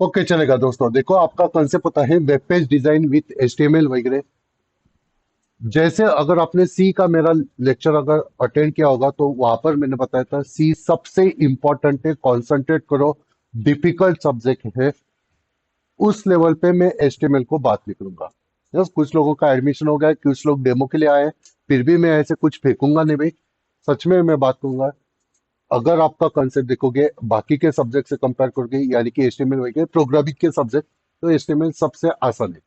Okay चलेगा दोस्तों। देखो आपका कंसेप्ट होता है web page design with HTML वगैरह। जैसे अगर आपने सी का मेरा लेक्चर अगर अटेंड किया होगा तो वहां पर मैंने बताया था सी सबसे इंपॉर्टेंट है, कॉन्सेंट्रेट करो। डिफिकल्ट सब्जेक्ट है। उस लेवल पे मैं एचटीएमएल को बात निकलूंगा। यस, कुछ लोगों का एडमिशन हो गया है, कुछ लोग डेमो के लिए आए हैं, फिर भी मैं ऐसे कुछ फेंकूंगा नहीं भाई। सच में मैं बात करूंगा। अगर आपका कंसेप्ट देखोगे बाकी के सब्जेक्ट से कंपेयर करोगे, यानी कि एचटीएमएल वगैरह प्रोग्रामिंग के सब्जेक्ट, तो एचटीएमएल सबसे आसान है।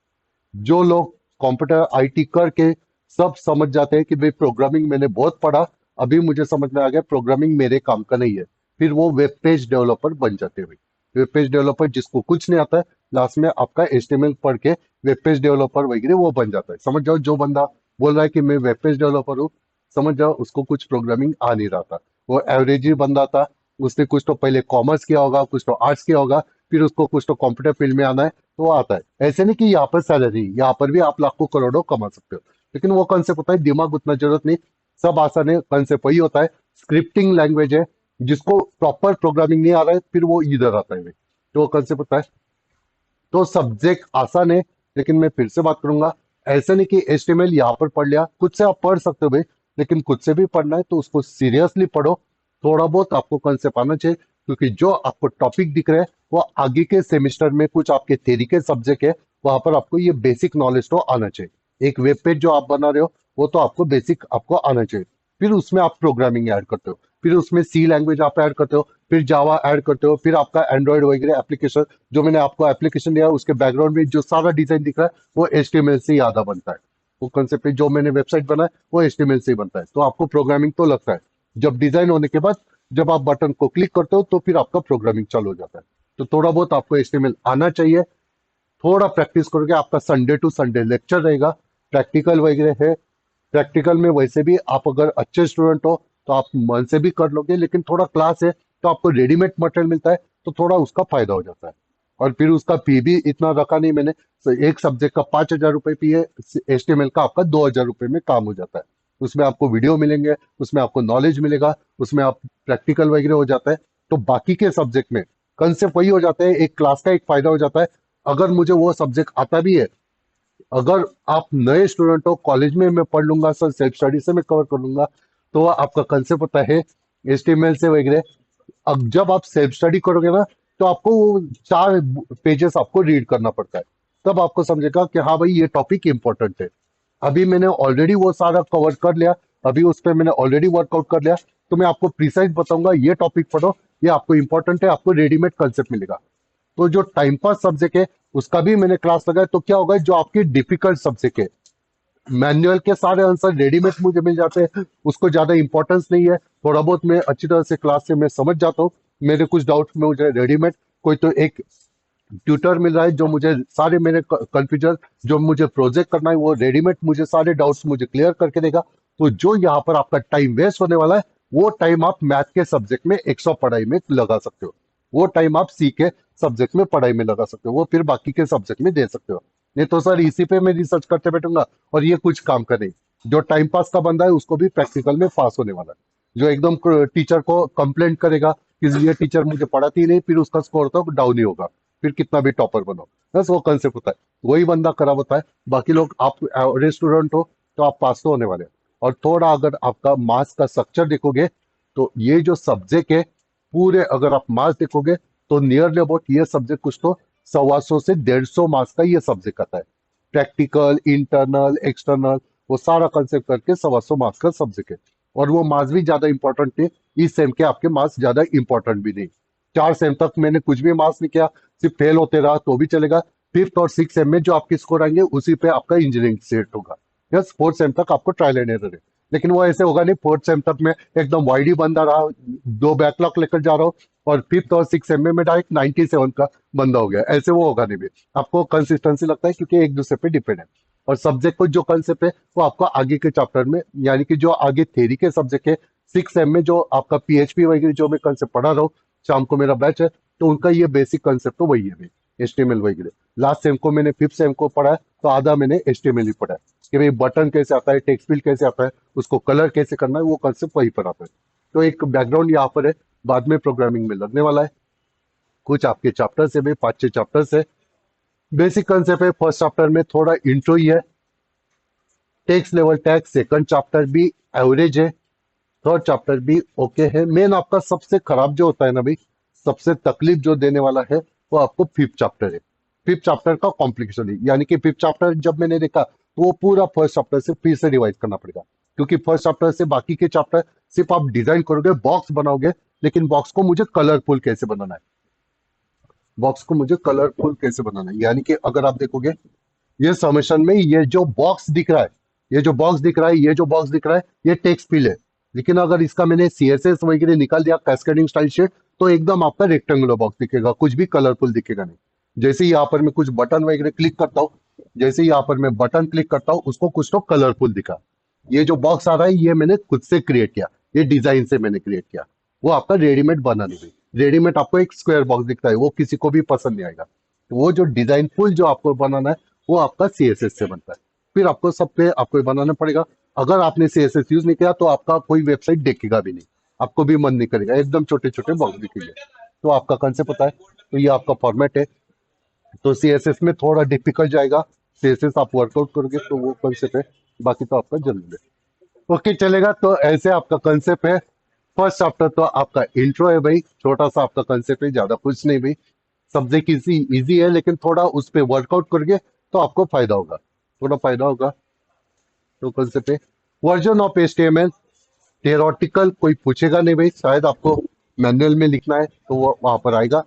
जो लोग कंप्यूटर आईटी करके सब समझ जाते हैं कि भाई प्रोग्रामिंग मैंने बहुत पढ़ा, अभी मुझे समझ में आ गया प्रोग्रामिंग मेरे काम का नहीं है, फिर वो वेब पेज डेवलपर बन जाते हैं भाई। वेब पेज डेवलपर जिसको कुछ नहीं आता है, लास्ट में आपका एचटीएमएल पढ़ के वेब पेज डेवलपर वगैरह वो बन जाता है। समझ जाओ, जो बंदा बोल रहा है कि मैं वेब पेज डेवलपर हूँ, समझ जाओ उसको कुछ प्रोग्रामिंग आ नहीं रहा था। वो एवरेज ही बंदा था। उसने कुछ तो पहले कॉमर्स किया होगा, कुछ तो आर्ट्स किया होगा, फिर उसको कुछ तो कंप्यूटर फील्ड में आना है तो वो आता है। ऐसे नहीं कि यहाँ पर सैलरी, यहाँ पर भी आप लाखों करोड़ों कमा सकते हो, लेकिन वो कंसेप्ट होता है दिमाग उतना जरूरत नहीं। सब आसान है, कंसेप्ट वही होता है। स्क्रिप्टिंग लैंग्वेज है। जिसको प्रॉपर प्रोग्रामिंग नहीं आ रहा है फिर वो इधर आता है भाई। तो वो कंसेप्ट होता है। तो सब्जेक्ट आसान है, लेकिन मैं फिर से बात करूंगा, ऐसा नहीं कि एचटीएमएल यहाँ पर पढ़ लिया, खुद से आप पढ़ सकते हो भाई। लेकिन खुद से भी पढ़ना है तो उसको सीरियसली पढ़ो। थोड़ा बहुत आपको कंसेप्ट आना चाहिए, क्योंकि जो आपको टॉपिक दिख रहे हैं वो आगे के सेमेस्टर में कुछ आपके थ्योरी के सब्जेक्ट है, वहां पर आपको ये बेसिक नॉलेज तो आना चाहिए। एक वेब पेज जो आप बना रहे हो वो तो आपको बेसिक आपको आना चाहिए। फिर उसमें आप प्रोग्रामिंग ऐड करते हो, फिर उसमें सी लैंग्वेज आप ऐड करते हो, फिर जावा ऐड करते हो, फिर आपका एंड्रॉइड वगैरह एप्लीकेशन, जो मैंने आपको एप्लीकेशन दिया उसके बैकग्राउंड में जो सारा डिजाइन दिख रहा है वो एचटीएमएल से ही आधा बनता है। वो कंसेप्ट जो मैंने वेबसाइट बनाया वो एचटीएमएल से ही बनता है, तो आपको प्रोग्रामिंग तो लगता है। जब डिजाइन होने के बाद जब आप बटन को क्लिक करते हो तो फिर आपका प्रोग्रामिंग चालू हो जाता है। तो थोड़ा बहुत आपको एचटीएमएल आना चाहिए। थोड़ा प्रैक्टिस करोगे, आपका संडे टू संडे लेक्चर रहेगा, प्रैक्टिकल वगैरह है। प्रैक्टिकल में वैसे भी आप अगर अच्छे स्टूडेंट हो तो आप मन से भी कर लोगे, लेकिन थोड़ा क्लास है तो आपको रेडीमेड मटेरियल मिलता है, तो थोड़ा उसका फायदा हो जाता है। और फिर उसका फी भी इतना रखा नहीं मैंने। तो एक सब्जेक्ट का 5,000 रुपये फी है, एचटीएमएल का आपका 2,000 रुपये में काम हो जाता है। उसमें आपको वीडियो मिलेंगे, उसमें आपको नॉलेज मिलेगा, उसमें आप प्रैक्टिकल वगैरह हो जाता है। तो बाकी के सब्जेक्ट में कंसेप्ट वही हो जाता है, एक क्लास का एक फायदा हो जाता है। अगर मुझे वो सब्जेक्ट आता भी है, अगर आप नए स्टूडेंट हो, कॉलेज में मैं पढ़ लूंगा सर, सेल्फ स्टडी से मैं कवर कर लूंगा, तो आपका कंसेप्ट होता है एचटीएमएल से वगैरह। अब जब आप सेल्फ स्टडी करोगे ना, तो आपको वो 4 पेजेस आपको रीड करना पड़ता है। तब आपको समझेगा कि हाँ भाई ये टॉपिक इंपॉर्टेंट है। अभी मैंने ऑलरेडी वो सारा कवर कर लिया, अभी उस पर मैंने ऑलरेडी वर्कआउट कर लिया, तो मैं आपको प्रिसाइज बताऊंगा ये टॉपिक पढ़ो, ये आपको इंपॉर्टेंट है, आपको रेडीमेड कंसेप्ट मिलेगा। तो जो टाइम पास सब्जेक्ट है उसका भी मैंने क्लास लगाया, तो क्या होगा, जो आपके डिफिकल्ट सब्जेक्ट है, मैनुअल के सारे आंसर रेडीमेड मुझे मिल जाते हैं, उसको ज्यादा इंपॉर्टेंस नहीं है। थोड़ा बहुत मैं अच्छी तरह से क्लास से मैं समझ जाता हूँ, मेरे कुछ डाउट में मुझे रेडीमेड कोई तो एक ट्यूटर मिल रहा है जो मुझे सारे मेरे कंफ्यूजन, जो मुझे प्रोजेक्ट करना है वो रेडीमेड मुझे सारे डाउट्स मुझे क्लियर करके देगा। तो जो यहाँ पर आपका टाइम वेस्ट होने वाला है, वो टाइम आप मैथ के सब्जेक्ट में एक्स्ट्रा पढ़ाई में लगा सकते हो। वो टाइम आप सी के सब्जेक्ट में पढ़ाई में लगा सकते हो, वो फिर बाकी के सब्जेक्ट में दे सकते हो। नहीं तो सर इसी पे मैं रिसर्च करते बैठूंगा और ये कुछ काम का नहीं। जो टाइम पास का बंदा है उसको भी प्रैक्टिकल में पास होने वाला है। जो एकदम टीचर को कंप्लेंट करेगा कि ये टीचर मुझे पढ़ाती ही नहीं, फिर उसका स्कोर तो डाउन ही होगा, फिर कितना भी टॉपर बनो। बस वो कंसेप्ट होता है, वही बंदा खराब होता है। बाकी लोग, आप एवरेज स्टूडेंट हो तो आप पास तो होने वाले हैं। और थोड़ा अगर आपका मार्क्स का स्ट्रक्चर देखोगे, तो ये जो सब्जेक्ट है पूरे, अगर आप मार्क्स देखोगे तो नियरली अबाउट ये सब्जेक्ट कुछ तो 125 से 150 मार्क्स का ये सब्जेक्ट आता है। प्रैक्टिकल, इंटरनल, एक्सटर्नल, वो सारा कंसेप्ट करके 125 मार्क्स का सब्जेक्ट है। और वो मार्क्स भी ज्यादा इंपॉर्टेंट नहीं, इस सेम के आपके मार्क्स ज्यादा इंपॉर्टेंट भी नहीं। 4 सेम तक मैंने कुछ भी मार्क्स नहीं किया, सिर्फ फेल होते रहा तो भी चलेगा। 5th और 6th सेम में जो आपके स्कोर आएंगे उसी पे आपका इंजीनियरिंग सेट होगा। यस, 4th सेम तक आपको ट्रायल एंड एरर है। लेकिन वो ऐसे होगा नहीं 4th सेम तक मैं एकदम वाइड ही बंदा रहा, 2 बैकलॉग लेकर जा रहा हूँ, और 5th और 6th सेम में मैं डायरेक्ट 97 का बंदा हो गया, ऐसे वो होगा नहीं भी। आपको कंसिस्टेंसी लगता है क्योंकि एक दूसरे पे डिपेंड है। और सब्जेक्ट को जो कंसेप्ट है वो आपको आगे के चैप्टर में, यानी कि जो आगे थ्योरी के सब्जेक्ट है, 6th सेम में जो आपका पीएचपी वगैरह जो मैं कंसेप्ट पढ़ा रहा हूँ, शाम को मेरा बैच है, तो उनका ये बेसिक कंसेप्ट तो वही है, एचटीएमएल वगैरह। लास्ट सेम को मैंने 5th सेम को पढ़ा है, तो आधा मैंने एचटीएमएल ही पढ़ा है, कि भाई बटन कैसे आता है, टेक्स्ट फील्ड कैसे आता है, उसको कलर कैसे करना है, वो कंसेप्ट वही पर आता है। तो एक बैकग्राउंड यहाँ पर है, बाद में प्रोग्रामिंग में लगने वाला है। कुछ आपके चैप्टर से भी 5-6 चैप्टर से बेसिक कंसेप्ट है। फर्स्ट चैप्टर में थोड़ा इंट्रो ही है, tax level tax. Second chapter भी एवरेज है, थर्ड चैप्टर भी ओके है। मेन आपका सबसे खराब जो होता है ना भाई, सबसे तकलीफ जो देने वाला है, वो आपको फिफ्थ चैप्टर है। फिफ्थ चैप्टर का कॉम्प्लिकेशन है, यानी कि फिफ्थ चैप्टर जब मैंने देखा तो वो पूरा फर्स्ट चैप्टर से फिर से रिवाइज करना पड़ेगा, क्योंकि फर्स्ट चैप्टर से बाकी के चैप्टर सिर्फ आप डिजाइन करोगे, बॉक्स बनाओगे, लेकिन बॉक्स को मुझे कलरफुल कैसे बनाना है, बॉक्स को मुझे कलरफुल कैसे बनाना है। यानी कि अगर आप देखोगे ये समेशन में ये जो बॉक्स दिख रहा है, ये जो बॉक्स दिख रहा है, ये जो बॉक्स दिख रहा है, ये टेक्स्ट फिल है। लेकिन अगर इसका मैंने सीएसएस वगैरह निकाल दिया, कैस्केडिंग स्टाइल शीट, तो एकदम आपका रेक्टेंगुलर बॉक्स दिखेगा, कुछ भी कलरफुल दिखेगा नहीं। जैसे ही यहाँ पर मैं कुछ बटन वगैरह क्लिक करता हूँ, जैसे ही यहाँ पर मैं बटन क्लिक करता हूँ, उसको कुछ तो कलरफुल दिखा। ये जो बॉक्स आ रहा है, ये मैंने खुद से क्रिएट किया, ये डिजाइन से मैंने क्रिएट किया। वो आपका रेडीमेड बना नहीं। रेडीमेड आपको एक स्क्वायर बॉक्स दिखता है, वो किसी को भी पसंद नहीं आएगा। तो वो जो डिजाइन फुल जो आपको बनाना है, वो आपका सीएसएस से बनता है। फिर आपको सब पे आपको बनाना पड़ेगा। अगर आपने सीएसएस यूज नहीं किया तो आपका कोई वेबसाइट देखेगा भी नहीं, आपको भी मन नहीं करेगा, एकदम छोटे छोटे बॉक्स दिखेंगे। तो आपका कंसेप्ट पता है, तो ये आपका फॉर्मेट है। तो सीएसएस में थोड़ा डिफिकल्ट जाएगा, सीएसएस आप वर्कआउट करोगे तो वो कंसेप्ट है, बाकी तो आपका जल्दी है। ओके चलेगा। तो ऐसे आपका कंसेप्ट है। फर्स्ट चैप्टर तो आपका इंट्रो है भाई, छोटा सा आपका कंसेप्ट है, ज्यादा कुछ नहीं भाई। सब्जेक्ट इजी इजी है, लेकिन थोड़ा उस पर वर्कआउट करोगे तो आपको फायदा होगा, थोड़ा फायदा होगा। तो कंसेप्ट है वर्जन ऑफ एचटीएमएल। थियोरेटिकल कोई पूछेगा नहीं भाई, शायद आपको मैनुअल में लिखना है तो वो वहां पर आएगा।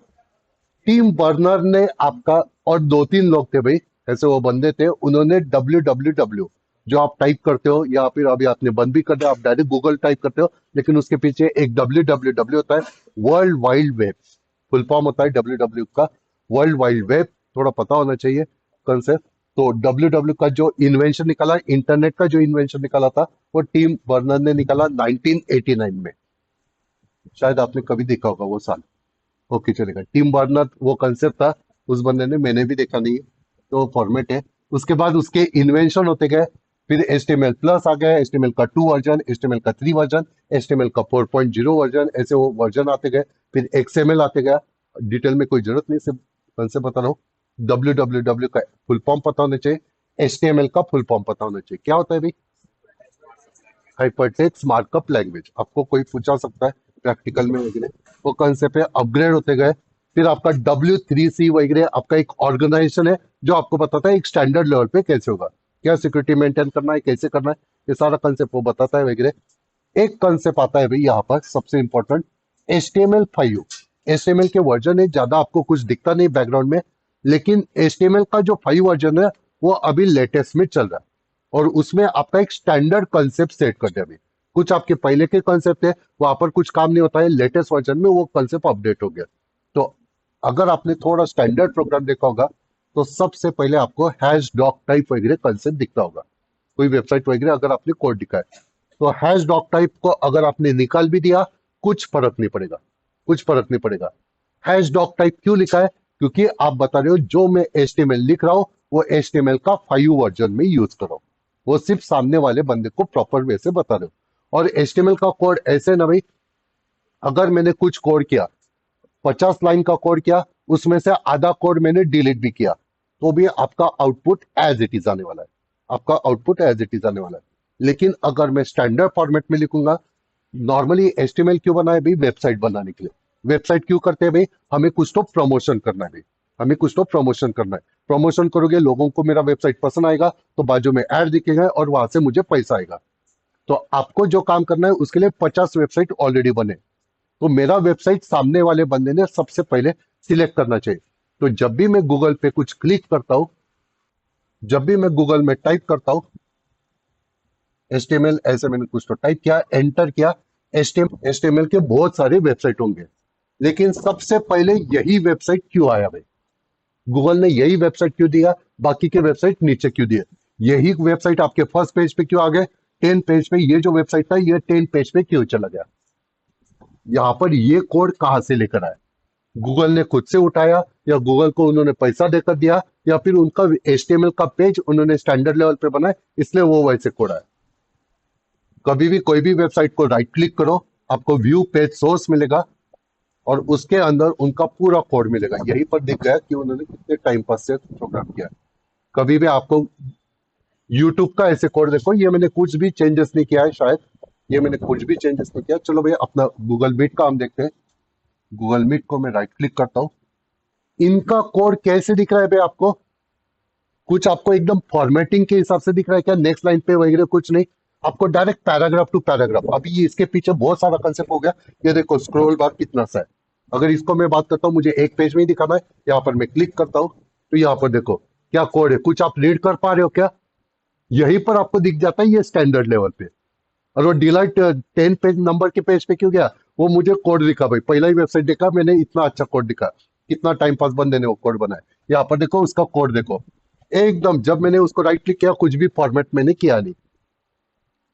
टीम बर्नर ने आपका, और 2-3 लोग थे भाई, ऐसे वो बंदे थे, उन्होंने www जो आप टाइप करते हो, या फिर अभी आपने बंद भी कर दिया, आप डायरेक्ट गूगल टाइप करते हो, लेकिन उसके पीछे एक www होता है, world wide web. Full form होता है www का, वर्ल्ड वाइड वेब। थोड़ा पता होना चाहिए कंसेप्ट। तो www का जो इन्वेंशन निकाला, इंटरनेट का जो इन्वेंशन निकाला था, वो टीम बर्नर ने निकाला 1989 में। शायद आपने कभी देखा होगा वो साल। ओके चलेगा। टीम बर्नर वो कंसेप्ट था उस बंदे ने, मैंने भी देखा नहीं है, तो फॉर्मेट है। उसके बाद उसके इन्वेंशन होते गए, फिर HTML प्लस आ गया, HTML का 2 वर्जन, HTML का 3 वर्जन, HTML का 4.0 वर्जन, ऐसे वो वर्जन आते गए। फिर XML आते गया। डिटेल में कोई जरूरत नहीं, सिर्फ कंसेप्ट बता रहा हूँ। www का फुल फॉर्म पता होना चाहिए, HTML का फुल फॉर्म पता होना चाहिए। क्या होता है भाई? Hypertext markup language. आपको कोई पूछा सकता है प्रैक्टिकल में वगैरह, वो कंसेप्ट है। अपग्रेड होते गए। फिर आपका W3C वगैरह आपका एक ऑर्गेनाइजेशन है, जो आपको बताता है एक स्टैंडर्ड लेवल पे कैसे होगा, क्या सिक्योरिटी मेंटेन करना है, कैसे करना है, ये सारा कंसेप्ट वो बताता है वगैरह। एक कंसेप्ट आता है भाई यहाँ पर सबसे इंपॉर्टेंट, HTML5। HTML के वर्जन है, ज्यादा आपको कुछ दिखता नहीं बैकग्राउंड में, लेकिन HTML का जो 5 वर्जन है, वो अभी लेटेस्ट में चल रहा है, और उसमें आपका एक स्टैंडर्ड कंसेप्ट सेट कर दिया अभी। कुछ आपके पहले के कंसेप्ट है, वहां पर कुछ काम नहीं होता है, लेटेस्ट वर्जन में वो कंसेप्ट अपडेट हो गया। तो अगर आपने थोड़ा स्टैंडर्ड प्रोग्राम देखा होगा, तो सबसे पहले आपको हैश डॉक टाइप वगैरह कंसेप्ट दिखता होगा, कोई वेबसाइट वगैरह अगर आपने कोड लिखा है। तो हैश डॉक टाइप को अगर आपने निकाल भी दिया, कुछ फर्क नहीं पड़ेगा, कुछ फर्क नहीं पड़ेगा। हैश डॉक टाइप क्यों लिखा है? क्योंकि आप बता रहे हो जो मैं HTML लिख रहा हूं, वो HTML का 5 वर्जन में यूज करो। वो सिर्फ सामने वाले बंदे को प्रॉपर वे से बता रहे हो। और HTML का कोड ऐसे ना भाई, अगर मैंने कुछ कोड किया, 50 लाइन का कोड किया, उसमें से आधा कोड मैंने डिलीट भी किया, तो भी आपका आउटपुट एज इट इज आने वाला है, आपका आउटपुट एज इट इज आने वाला है। लेकिन अगर मैं स्टैंडर्ड फॉर्मेट में लिखूंगा, नॉर्मली HTML क्यों बना है भाई? वेबसाइट बनाने के लिए। वेबसाइट क्यों करते हैं भाई? हमें कुछ तो प्रमोशन करना है भाई, हमें कुछ तो प्रमोशन करना है। प्रमोशन करोगे, लोगों को मेरा वेबसाइट पसंद आएगा, तो बाजू में ऐड दिखेगा और वहां से मुझे पैसा आएगा। तो आपको जो काम करना है, उसके लिए 50 वेबसाइट ऑलरेडी बने, तो मेरा वेबसाइट सामने वाले बंदे ने सबसे पहले सिलेक्ट करना चाहिए। तो जब भी मैं गूगल पे कुछ क्लिक करता हूं, जब भी मैं गूगल में टाइप करता हूं HTML, ऐसे मैंने कुछ तो टाइप किया, एंटर किया, HTML के बहुत सारे वेबसाइट होंगे, लेकिन सबसे पहले यही वेबसाइट क्यों आया भाई? गूगल ने यही वेबसाइट क्यों दिया, बाकी के वेबसाइट नीचे क्यों दिए? यही वेबसाइट आपके फर्स्ट पेज पे क्यों आ गए, 10 पेज पे? ये जो वेबसाइट था, ये 10 पेज पे क्यों चला गया? यहाँ पर ये कोड कहाँ से लेकर आया? गूगल ने खुद से उठाया, या गूगल को उन्होंने पैसा देकर दिया, या फिर उनका HTML का पेज उन्होंने स्टैंडर्ड लेवल पे बनाया, इसलिए वो वैसे कोड आया। कभी भी कोई भी वेबसाइट को राइट क्लिक करो, आपको व्यू पेज सोर्स मिलेगा, और उसके अंदर उनका पूरा कोड मिलेगा। यहीं पर दिख गया कि उन्होंने कितने टाइम पास से प्रोग्राम किया है। कभी भी आपको यूट्यूब का ऐसे कोड देखो, ये मैंने कुछ भी चेंजेस नहीं किया है शायद, ये मैंने कुछ भी चेंजेस नहीं किया। चलो भैया अपना गूगल मीट का हम देखते हैं। गूगल मीट को मैं राइट क्लिक करता हूँ। इनका कोड कैसे दिख रहा है भैया आपको? कुछ आपको एकदम फॉर्मेटिंग के हिसाब से दिख रहा है क्या? नेक्स्ट लाइन पे वगैरह कुछ नहीं, आपको डायरेक्ट पैराग्राफ टू पैराग्राफ। अभी ये इसके पीछे बहुत सारा कंसेप्ट हो गया। ये देखो स्क्रॉल बार कितना सा है। अगर इसको मैं बात करता हूँ, मुझे एक पेज में ही दिखाना है, यहाँ पर मैं क्लिक करता हूँ तो यहाँ पर देखो क्या कोड है। कुछ आप रीड कर पा रहे हो क्या? यहीं पर आपको दिख जाता है ये स्टैंडर्ड लेवल पे। और वो डिलाइट 10 पेज नंबर के पेज पे क्यों गया? वो मुझे कोड दिखा भाई, पहला ही वेबसाइट देखा मैंने, इतना अच्छा कोड दिखा। कितना टाइम पास बंदे ने वो कोड बनाया। यहाँ पर देखो उसका कोड देखो, एकदम जब मैंने उसको राइट क्लिक किया कुछ भी फॉर्मेट मैंने किया नहीं,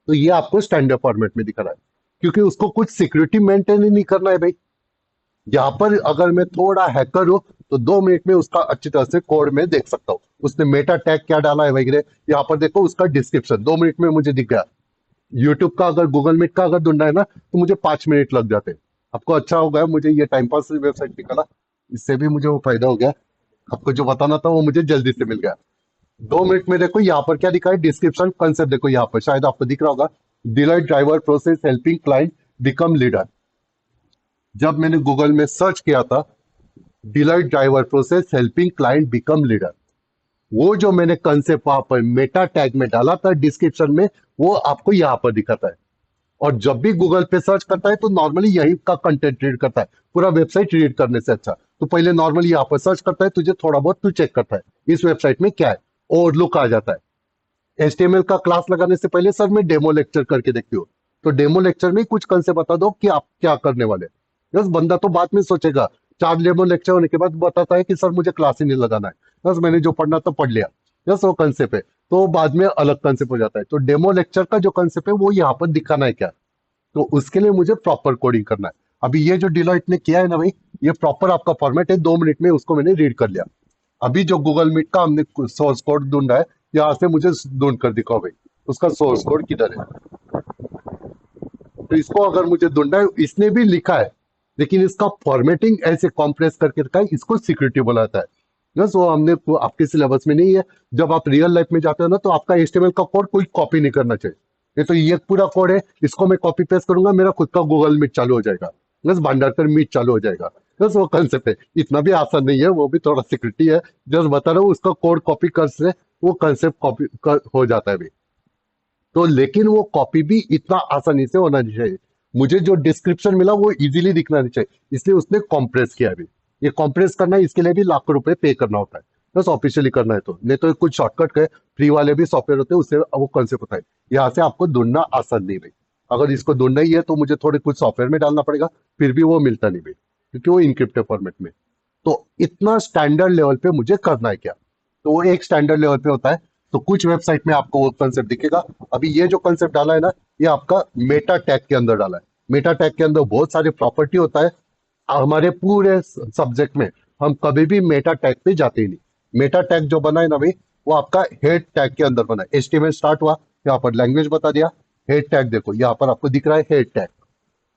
तो ये आपको स्टैंडर्ड फॉर्मेट में दिखा रहा है। क्योंकि उसको कुछ सिक्योरिटी मेंटेन ही नहीं करना है भाई। यहाँ पर अगर मैं थोड़ा हैकर हूँ तो 2 मिनट में उसका अच्छी तरह से कोड में देख सकता हूँ, उसने मेटा टैग क्या डाला है वगैरह। यहाँ पर देखो उसका डिस्क्रिप्शन 2 मिनट में मुझे दिख गया। यूट्यूब का अगर गूगल मीट का अगर ढूंढना है ना तो मुझे 5 मिनट लग जाते हैं। आपको अच्छा हो गया मुझे ये टाइम पास वेबसाइट निकाला, इससे भी मुझे वो फायदा हो गया। आपको जो बताना था वो मुझे जल्दी से मिल गया। 2 मिनट में देखो यहाँ पर क्या दिखा है, डिस्क्रिप्शन कंसेप्ट देखो यहाँ पर शायद आपको दिख रहा होगा। Delight driver process helping client become leader. जब मैंने गूगल में सर्च किया था delight driver process helping client become leader, वो जो मैंने कंसेप्ट वहां पर मेटा टैग में डाला था डिस्क्रिप्शन में, वो आपको यहाँ पर दिखाता है। और जब भी गूगल पे सर्च करता है तो नॉर्मली यही का कंटेंट रीड करता है, पूरा वेबसाइट रीड करने से अच्छा तो पहले नॉर्मली यहाँ पर सर्च करता है, तुझे थोड़ा बहुत तू चेक करता है इस वेबसाइट में क्या है, ओवरलुक आ जाता है। एचटीएमएल का क्लास लगाने से पहले सर मैं डेमो लेक्चर करके देखती हूँ, तो डेमो लेक्चर में कुछ कंसेप्ट बता दो कि आप क्या करने वाले। बस बंदा तो बाद में सोचेगा, 4 डेमो लेक्चर होने के बाद बताता है कि सर मुझे क्लास ही नहीं लगाना है, बस मैंने जो पढ़ना था पढ़ लिया। बस वो कंसेप्ट है, तो बाद में अलग कंसेप्ट हो जाता है। तो डेमो लेक्चर का जो कंसेप्ट है वो यहाँ पर दिखाना है क्या, तो उसके लिए मुझे प्रॉपर कोडिंग करना है। अभी ये जो डिलॉइट ने किया है ना भाई, ये प्रॉपर आपका फॉर्मेट है, 2 मिनट में उसको मैंने रीड कर लिया। अभी जो गूगल मीट का हमने सोर्स कोड ढूंढा है, यहाँ से मुझे ढूंढ कर दिखाओ भाई उसका सोर्स कोड किधर है। तो इसको अगर मुझे ढूंढना है, इसने भी लिखा है लेकिन इसका फॉर्मेटिंग ऐसे कॉम्प्रेस करके रखा है, इसको सिक्योरिटी बुलाता है। बस वो हमने वो आपके सिलेबस में नहीं है। जब आप रियल लाइफ में जाते हो ना तो आपका एचटीएमएल का कोड कोई कॉपी नहीं करना चाहिए। ये तो ये पूरा कोड है, इसको मैं कॉपी पेस्ट करूंगा, मेरा खुद का गूगल मीट चालू हो जाएगा, बस भंडारकर मीट चालू हो जाएगा। बस वो कंसेप्ट है, इतना भी आसान नहीं है, वो भी थोड़ा सिक्योरिटी है। जस्ट बता रहा हूँ उसका कोड कॉपी कर से वो कंसेप्ट कॉपी कर हो जाता है भी। तो लेकिन वो कॉपी भी इतना आसानी से होना नहीं चाहिए। मुझे जो डिस्क्रिप्शन मिला वो इजीली दिखना नहीं चाहिए, इसलिए उसने कॉम्प्रेस किया अभी। ये कॉम्प्रेस करना है, इसके लिए भी लाखों रुपए पे करना होता है, बस ऑफिशियली करना है तो, नहीं तो कुछ शॉर्टकट है फ्री वाले भी सॉफ्टवेयर होते हैं, उससे वो कॉन्सेप्ट होता है। यहाँ से आपको ढूंढना आसान नहीं भाई। अगर इसको ढूंढना ही है तो मुझे थोड़े कुछ सॉफ्टवेयर में डालना पड़ेगा, फिर भी वो मिलता नहीं भाई, क्योंकि वो इनक्रिप्टेड फॉर्मेट में। तो इतना स्टैंडर्ड लेवल पे मुझे करना है क्या, तो वो एक स्टैंडर्ड लेवल पे होता है। तो कुछ वेबसाइट में आपको वो कंसेप्ट दिखेगा। अभी ये जो कंसेप्ट डाला है ना, ये आपका मेटा टैग के अंदर डाला है। मेटा टैग के अंदर बहुत सारे प्रॉपर्टी होता है। हमारे पूरे सब्जेक्ट में हम कभी भी मेटा टैग पे जाते ही नहीं। मेटा टैग जो बना है ना भाई, वो आपका हेड टैग के अंदर बना है। एचटीएमएल स्टार्ट हुआ, यहाँ पर लैंग्वेज बता दिया, हेड टैग देखो यहाँ पर आपको दिख रहा है हेड टैग।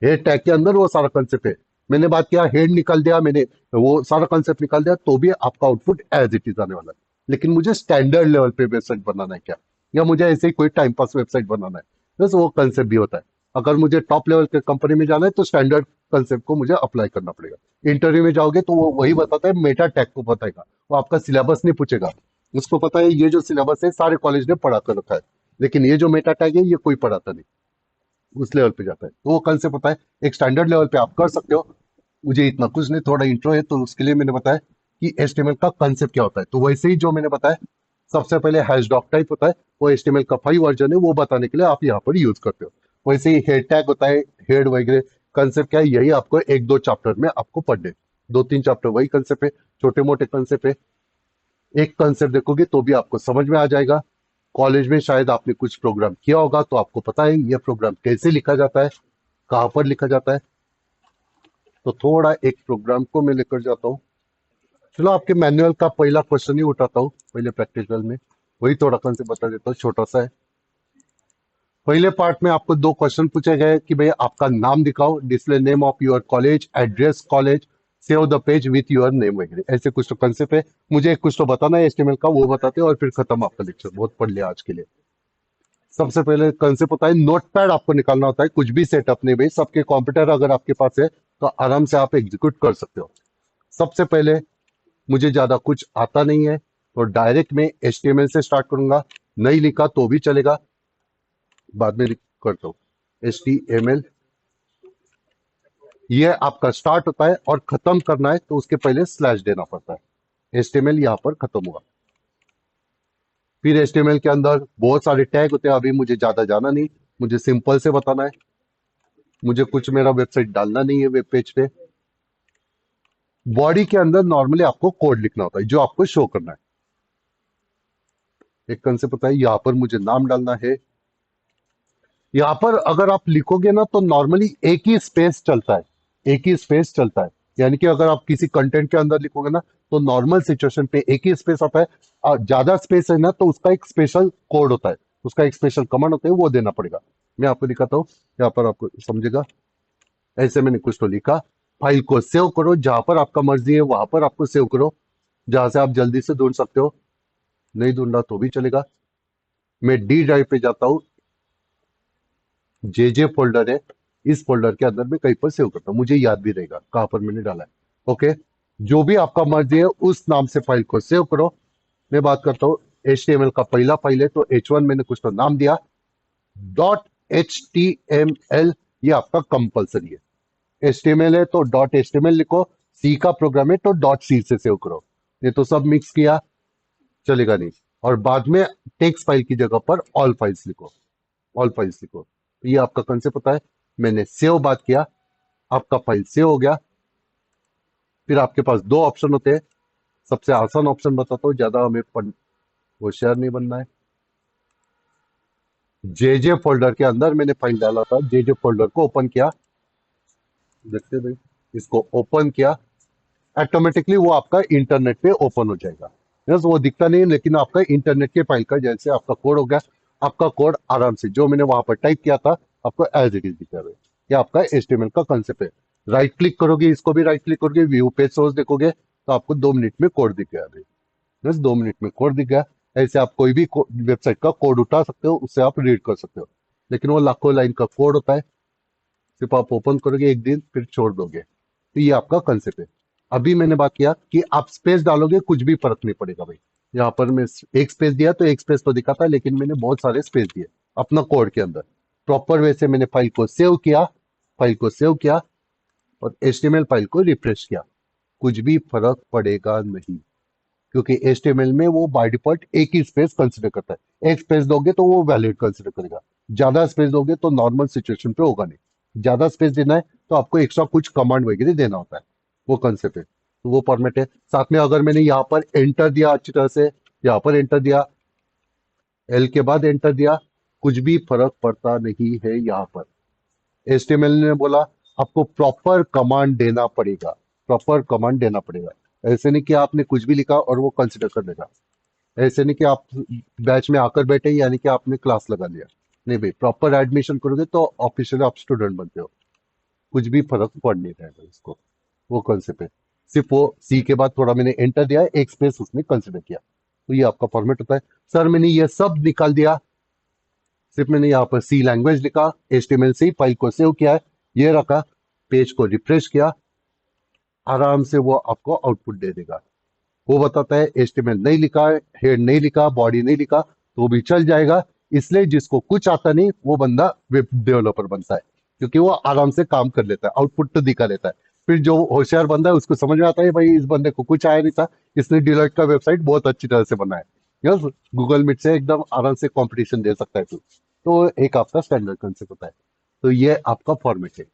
हेड टैग के अंदर वो सारा कंसेप्ट है। मैंने बात किया हेड निकाल दिया, मैंने वो सारा कंसेप्ट निकाल दिया, तो भी आपका आउटपुट एज इट इज आने वाला है। लेकिन मुझे स्टैंडर्ड लेवल पे वेबसाइट बनाना है क्या, या मुझे ऐसे ही कोई टाइम पास वेबसाइट बनाना है, बस वो कंसेप्ट भी होता है। अगर मुझे टॉप लेवल के कंपनी में जाना है तो स्टैंडर्ड कंसेप्ट को मुझे अप्लाई करना पड़ेगा। इंटरव्यू में जाओगे तो वो वही बताता है, मेटा टैग को बताएगा, वो आपका सिलेबस नहीं पूछेगा। उसको पता है ये जो सिलेबस है सारे कॉलेज ने पढ़ा कर रखा है, लेकिन ये जो मेटा टैग है ये कोई पढ़ाता नहीं, उस लेवल पे जाता है। तो वो कल से पता है, एक स्टैंडर्ड लेवल पे आप कर सकते हो। मुझे इतना कुछ नहीं, थोड़ा इंट्रो है तो उसके लिए मैंने बताया कि एचटीएमएल का कंसेप्ट क्या होता है। तो वैसे ही जो मैंने बताया, सबसे पहले हैश डॉक टाइप होता है, वो एचटीएमएल का 5 वर्जन है, वो बताने के लिए आप यहाँ पर यूज करते हो। वैसे ही हेड टैग होता है, हेड वगैरह कंसेप्ट क्या है, यही आपको 1-2 चैप्टर में आपको पढ़ने, 2-3 चैप्टर वही कंसेप्ट है, छोटे मोटे कंसेप्ट है। एक कंसेप्ट देखोगे तो भी आपको समझ में आ जाएगा। कॉलेज में शायद आपने कुछ प्रोग्राम किया होगा तो आपको पता है ये प्रोग्राम कैसे लिखा जाता है, कहाँ पर लिखा जाता है। तो थोड़ा एक प्रोग्राम को मैं लेकर जाता हूँ। चलो आपके मैनुअल का पहला क्वेश्चन ही उठाता हूँ, पहले प्रैक्टिकल में वही थोड़ा कंसेप्ट बता देता हूँ, छोटा सा है। पहले पार्ट में आपको दो क्वेश्चन पूछे गए कि भाई आपका नाम दिखाओ, display name of your college, address college, save the page with your name वगैरह, ऐसे कुछ तो कंसेप्ट है। मुझे कुछ तो बताना है एचटीएमएल का, वो बताते हैं और फिर खत्म आपका लेक्चर। बहुत पढ़ लिया आज के लिए। सबसे पहले कंसेप्ट होता है नोटपैड, आपको निकालना होता है। कुछ भी सेटअप नहीं भाई, सबके कंप्यूटर अगर आपके पास है तो आराम से आप एग्जीक्यूट कर सकते हो। सबसे पहले मुझे ज्यादा कुछ आता नहीं है तो डायरेक्ट मैं एचटीएमएल से स्टार्ट करूंगा। नहीं लिखा तो भी चलेगा, बाद में करता हूँ। HTML ये आपका स्टार्ट होता है और खत्म करना है तो उसके पहले स्लैश देना पड़ता है। HTML यहाँ पर खत्म हुआ। फिर HTML के अंदर बहुत सारे टैग होते हैं, अभी मुझे ज्यादा जाना नहीं, मुझे सिंपल से बताना है। मुझे कुछ मेरा वेबसाइट डालना नहीं है वेब पेज पे। बॉडी के अंदर नॉर्मली आपको कोड लिखना होता है जो आपको शो करना है। एक कंसेप्ट होता है, यहाँ पर मुझे नाम डालना है। यहाँ पर अगर आप लिखोगे ना तो नॉर्मली एक ही स्पेस चलता है, एक ही स्पेस चलता है। यानी कि अगर आप किसी कंटेंट के अंदर लिखोगे ना तो नॉर्मल सिचुएशन पे एक ही स्पेस आता है। और ज्यादा स्पेस है ना तो उसका एक स्पेशल कोड होता है, उसका एक स्पेशल कमांड होता है, वो देना पड़ेगा। मैं आपको दिखाता हूँ, यहाँ पर आपको समझेगा। ऐसे मैंने कुछ तो लिखा। फाइल को सेव करो, जहां पर आपका मर्जी है वहां पर आपको सेव करो, जहां से आप जल्दी से ढूंढ सकते हो। नहीं ढूंढा तो भी चलेगा। मैं डी ड्राइव पे जाता हूँ, जे फोल्डर है, इस फोल्डर के अंदर मैं कहीं पर सेव करता हूँ, मुझे याद भी रहेगा कहां पर मैंने डाला है। ओके, जो भी आपका मर्जी है उस नाम से फाइल को सेव करो। मैं बात करता हूँ HTML का पहला फाइल है तो H1 मैंने कुछ तो नाम दिया। .html ये आपका कंपलसरी है। HTML है तो .html लिखो, सी का प्रोग्राम है तो .c से सेव करो। ये तो सब मिक्स किया, चलेगा नहीं। और बाद में टेक्स्ट फाइल की जगह पर ऑल फाइल्स लिखो, ऑल फाइल्स लिखो। तो ये आपका कंसेप्ट होता है। मैंने सेव बात किया, आपका फाइल सेव हो गया। फिर आपके पास दो ऑप्शन होते हैं। सबसे आसान ऑप्शन बताता हूँ, ज्यादा हमें होशियार नहीं बनना है। जे फोल्डर के अंदर मैंने फाइल डाला था, जे फोल्डर को ओपन किया। देखते भाई, इसको ओपन किया, ऑटोमेटिकली वो आपका इंटरनेट पे ओपन हो जाएगा। यस, वो दिखता नहीं है लेकिन आपका इंटरनेट के फाइल का जैसे आपका कोड हो गया। आपका कोड आराम से जो मैंने वहां पर टाइप किया था आपको एज इट इज दिख रहा है। ये आपका HTML का कंसेप्ट है। राइट क्लिक करोगे, इसको भी राइट क्लिक करोगे, व्यू पेज सोर्स देखोगे तो आपको 2 मिनट में कोड दिख गया अभी। बस 2 मिनट में कोड दिख गया। ऐसे आप कोई भी वेबसाइट का कोड उठा सकते हो, उससे आप रीड कर सकते हो। लेकिन वो लाखों लाइन का कोड होता है, सिर्फ आप ओपन करोगे एक दिन फिर छोड़ दोगे। तो ये आपका कंसेप्ट है। अभी मैंने बात किया कि आप स्पेस डालोगे कुछ भी फर्क नहीं पड़ेगा भाई। यहाँ पर मैं एक स्पेस दिया तो एक स्पेस तो दिखाता है, लेकिन मैंने बहुत सारे स्पेस दिए अपना कोड के अंदर। प्रॉपर वे से मैंने फाइल को सेव किया, फाइल को सेव किया और HTML फाइल को रिफ्रेश किया। कुछ भी फर्क पड़ेगा नहीं, क्योंकि HTML में वो बाय डिफॉल्ट एक ही स्पेस कंसिडर करता है। एक स्पेस दोगे तो वो वैलिड कंसिडर करेगा, ज्यादा स्पेस दोगे तो नॉर्मल सिचुएशन पे होगा नहीं। ज्यादा स्पेस देना है तो आपको एक्स्ट्रा कुछ कमांड वगैरह देना होता है, वो कंसेप्ट है। तो वो फॉर्मेट है। साथ में अगर मैंने यहाँ पर एंटर दिया अच्छी तरह से, यहाँ पर एंटर दिया, एल के बाद एंटर दिया, कुछ भी फर्क पड़ता नहीं है। यहाँ पर HTML ने बोला आपको प्रॉपर कमांड देना पड़ेगा, प्रॉपर कमांड देना पड़ेगा। ऐसे नहीं कि आपने कुछ भी लिखा और वो कंसिडर कर लेगा। ऐसे नहीं कि आप बैच में आकर बैठे यानी कि आपने क्लास लगा लिया। नहीं भाई, प्रॉपर एडमिशन करोगे तो ऑफिशियल आप स्टूडेंट बनते हो। कुछ भी फर्क पड़ नहीं रहेगा इसको, वो कंसेप्ट है। सिर्फ वो सी के बाद थोड़ा मैंने एंटर दिया है, एक स्पेस उसने कंसिडर किया। तो ये आपका फॉर्मेट होता है। सर मैंने ये सब निकाल दिया, सिर्फ मैंने यहाँ पर सी लैंग्वेज लिखा, HTML से ही फाइल को सेव किया है, ये रखा, पेज को रिफ्रेश किया, आराम से वो आपको आउटपुट दे देगा। वो बताता है HTML नहीं लिखा है, हेड नहीं लिखा, बॉडी नहीं लिखा तो भी चल जाएगा। इसलिए जिसको कुछ आता नहीं वो बंदा वेब डेवलपर बनता है, क्योंकि वो आराम से काम कर लेता है, आउटपुट तो दिखा लेता है। फिर जो होशियार बंदा है उसको समझ में आता है भाई इस बंदे को कुछ आया नहीं था, इसने डिलॉयट का वेबसाइट बहुत अच्छी तरह से बनाया है। यस, गूगल मीट से एकदम आराम से कंपटीशन दे सकता है तू। तो एक आपका स्टैंडर्ड कंसेप्ट होता है। तो ये आपका फॉर्मेट है।